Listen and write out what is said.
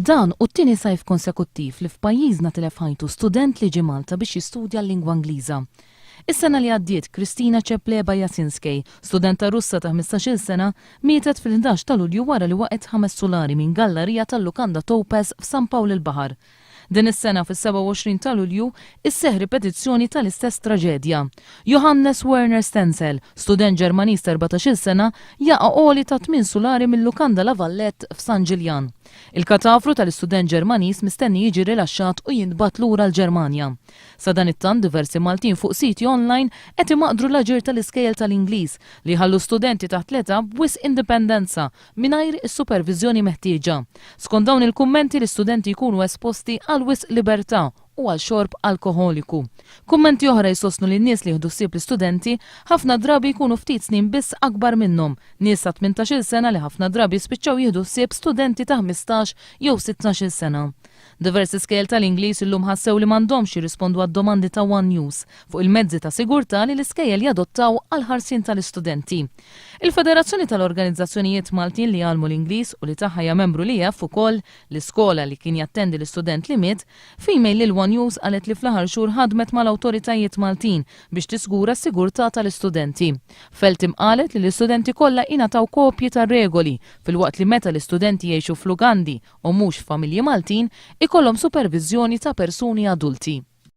Dan u t-tieni sajf konsekuttiv li f'pajjiżna tilef ħajtu student li ġie Malta biex jistudja l-lingwa Ingliża. Is-sena li għaddiet Kristina Ċepleba Jasinskej, studenta Russa ta' 15-il sena, mietet fil-11 ta' Lulju wara li waqgħet 5 sulari minn gallerija tal-Lukanda Topaz f'San Pawl il-Baħar. Din is-sena fis-27 ta' Lulju isseħħ ripetizzjoni tal-istess traġedja. Johannes Werner Stenzel, student Ġermaniż ta' 14-il sena, jaqa' qoli ta' 8 sulari mill-Lukanda La Vallette f'San Ġiljan. Il-katafru tal-istudent Ġermaniż mistenni jiġi rilaxxat u jinbagħat lura l-Ġermanja. Sa dan it-tant diversi Maltin fuq siti online qed imaqdru l-aġir tal-iskejjel tal-Ingliż li ħallu studenti taħt l-età b'wisq indipendenza mingħajr is-supervizjoni meħtieġa. Skont dawn il-kummenti l-istudenti jkunu esposti għal wisq libertà u għal xorb alkoholiku. Kummenti oħra jsostnu li n-nies li jieħdu ssieb l-istudenti ħafna drabi jkunu ftit snin biss akbar minnhom, nies ta' 18-il sena li ħafna drabi spiċċaw jieħdu ssieb studenti ta' 15 jew 16-il sena. Diversi skejjel tal-Ingliż illum ħassew li m'għandhomx jirrispondu għad-domandi ta' One News fuq il-mezzi ta' sigurtà li l-iskejjel jadottaw għal ħarsien tal-istudenti. Il-Federazzjoni tal-Organizzazzjonijiet Maltin li għalmu l-Ingliż u li tagħha membru li jaf ukoll l-iskola li kien jattendi l-istudent li miet f'email lil One News qalet li fl-aħħar xhur ħadmet mal-awtoritajiet Maltin biex tisgura s-sigurtà tal-istudenti. Feltim qalet li l-istudenti kollha ingħataw kopji tar-regoli fil-waqt li meta l-istudenti jgħixu f'Lugandi u mhux f'familji Maltin ikollhom supervizjoni ta' persuni adulti.